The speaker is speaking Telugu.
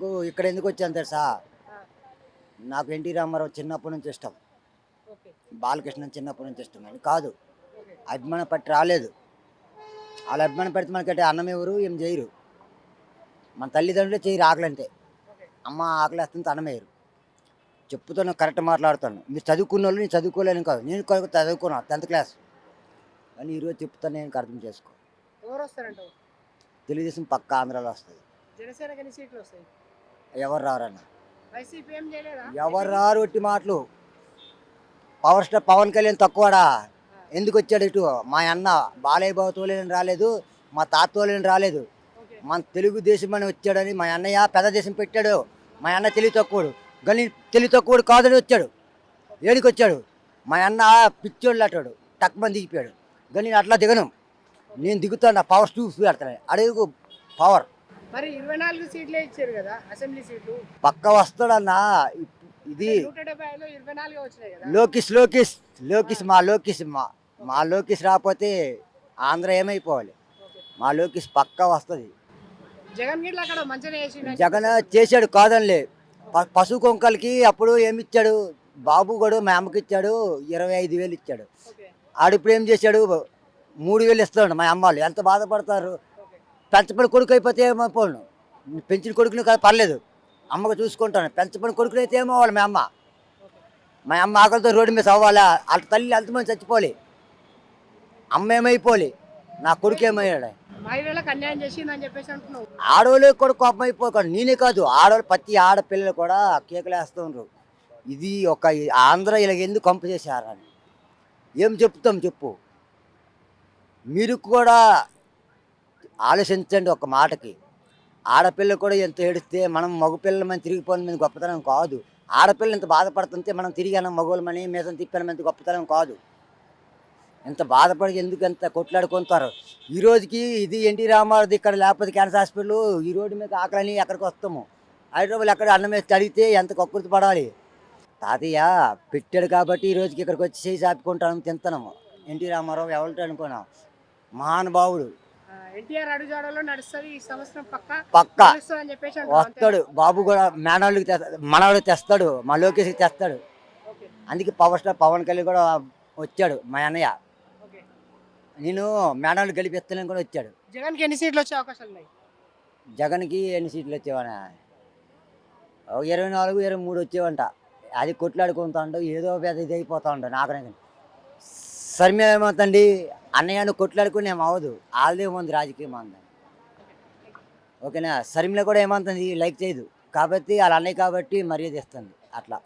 నాకు ఇక్కడ ఎందుకు వచ్చాను తెలుసా? ఆ! నాకు ఎన్టీ రామారావు చిన్నప్పటి నుంచి ఇష్టం. ఓకే. బాలకృష్ణ చిన్నప్పటి నుంచి ఇష్టం అని కాదు. ఓకే. అభిమానం పట్టి రాలేదు. ఆళ్ళ అభిమానం పెడితే మనకంటే అన్నం ఎవరు, ఏం చేయరు. మన తల్లిదండ్రులే చేయరు ఆకలంటే. ఓకే. అమ్మ ఆకలేస్తుంది అన్నం ఎయ్యరు. చెప్తున్నా కరెక్ట్ మాట్లాడుతాను. మీరు చదువుకున్నోళ్ళు నేను చదువుకోలేను కాదు. నేను చదువుకున్నా 10th క్లాస్. కానీ ఈరోజు చెప్తాను నేను అర్థం చేసుకో. ఎవరొస్తారంటావు? తెలుగుదేశం పక్కా ఆంధ్రాలో వస్తది. జనసేనకి ఎన్ని సీట్లొస్తాయి? ఎవరు రారన్న. వైసీపీ ఏం చేయలేదా? ఎవరు రారు ఒట్టి మాటలు. పవర్ స్టార్ పవన్ కళ్యాణ్ తక్కువడా? ఆ! ఎందుకు వచ్చాడు ఇటు? మా అన్న బాలయ్య బాబు తోలేని రాలేదు, మా తాత తోలేని రాలేదు. ఓకే. మన తెలుగుదేశం అని వచ్చాడని మా అన్నయ్య పెద్ద దేశం పెట్టాడు. మా అన్న తెలివి తక్కువడు. కానీ తెలివి తక్కువడు కాదని వచ్చాడు. ఏడికి వచ్చాడు? మా అన్న పిచ్చోళ్ళు అట్టాడు. టక్మని దిగిపోయాడు. కానీ నేను అట్లా దిగను. నేను దిగుతాను పవర్ చూసి పెడతాను. అడుగు పవర్ మరి 24 సీట్లే ఇచ్చారు కదా అసెంబ్లీ సీట్లు. పక్క వస్తాడన్న. ఇది 175లో 24 వచ్చినాయి కదా. లోకేష్ లోకేష్ లోకేష్ మా లోకేష్ మా లోకేష్ రాకపోతే ఆంధ్ర ఏమైపోవాలి? ఓకే. మా లోకేష్ పక్కా వస్తుంది. జగన్ గిట్ల అక్కడ మంచిగానే చేసిండు. జగన్ చేశాడు కాదనిలే. పశు కొంకలకి అప్పుడు ఏమి ఇచ్చాడు? బాబు కూడా మా అమ్మకి ఇచ్చాడు 25,000 ఇచ్చాడు. ఓకే. ఆడు ఇప్పుడు ఏం చేశాడు? 3,000 ఇస్తాడు. మా అమ్మాళ్ళు ఎంత బాధపడతారు. ఓకే. పెంచబడి కొడుకు అయిపోతే ఏమైపోను. పెంచిన కొడుకుని కాదు పర్లేదు, అమ్మకు చూసుకుంటాను. పెంచబడి కొడుకుని అయితే ఏమవ్వాలి మా అమ్మ? ఓకే. మా అమ్మ ఆకలితో రోడ్డు మీద అవ్వాలా? వాళ్ళ తల్లి ఎంతమంది చచ్చిపోలే, అమ్మ ఏమైపోలే, నా కొడుకు ఏమయ్యాడు? మహిళలకు అన్యాయం చేసిందని చెప్పేసి అంటున్నావు. ఆడవాళ్ళే కూడా కోపం అయిపోకండి. నేనే కాదు, ఆడవాళ్ళు ప్రతి ఆడపిల్లలు కూడా కేకలు వేస్తున్నారు. ఇది ఒక ఆంధ్ర ఇలాగ ఎందుకు కంప చేశారని ఏం చెప్తాం చెప్పు. మీరు కూడా ఆలోచించండి ఒక మాటకి. ఆడపిల్ల కూడా ఎంత ఏడిస్తే మనం మగపిల్లల మీద తిరిగిపోయిన మీద గొప్పతనం కాదు. ఆడపిల్ల ఇంత బాధపడుతుంటే మనం తిరిగాను మగవాళ్ళమని మీద తిప్పాను ఎంత గొప్పతనం కాదు. ఎంత బాధపడి ఎందుకు ఎంత కొట్లాడుకుంటారు. ఈ రోజుకి ఇది ఎన్టీ రామారావుది ఇక్కడ లేకపోతే క్యాన్సర్ హాస్పిటల్ ఈ రోడ్డు మీద ఆకలని ఎక్కడికి వస్తాము. హైదరాబాద్ ఎక్కడ అన్నం వేసి అడిగితే ఎంత కక్కుర్తి పడాలి. తాతయ్య పెట్టాడు కాబట్టి ఈ రోజుకి ఇక్కడికి వచ్చి చేసి ఆపుకుంటాను తింటున్నాము. ఎన్టీ రామారావు ఎవరితో అనుకున్నాం, మహానుభావుడు. ఎన్టీఆర్ అడుగుజాడలో నడుస్తుంది ఈ సంవత్సరం పక్క అని చెప్పేసి అంటున్నావు. వస్తాడు. బాబు కూడా మేనవాళ్ళకి మనవాడికి తెస్తాడు, మా లోకేష్కి తెస్తాడు. ఓకే. అందుకే పవర్ స్టార్ పవన్ కళ్యాణ్ కూడా వచ్చాడు. మా అన్నయ్య ఓకే. నేను మేనవాళ్ళు గెలిపిస్తానని కూడా వచ్చాడు. జగన్కి ఎన్ని సీట్లు వచ్చే అవకాశాలు ఉన్నాయి? జగన్కి ఎన్ని సీట్లు వచ్చేవనా? 24, 23 వచ్చేవంట. అది కొట్లాడుకుంటాడు. ఏదో పెద్ద ఇది అయిపోతా ఉంటాడు. నాకనే సర్మే ఏమవుతుంది? అన్నయ్యను కొట్లాడుకుని ఏం అవ్వదు. వాళ్ళదే ఏముంది రాజకీయం అందని. ఓకేనా? శర్మిల కూడా ఏమవుతుంది? లైక్ చేయదు కాబట్టి వాళ్ళ అన్నయ్య కాబట్టి మర్యాద ఇస్తుంది అట్లా.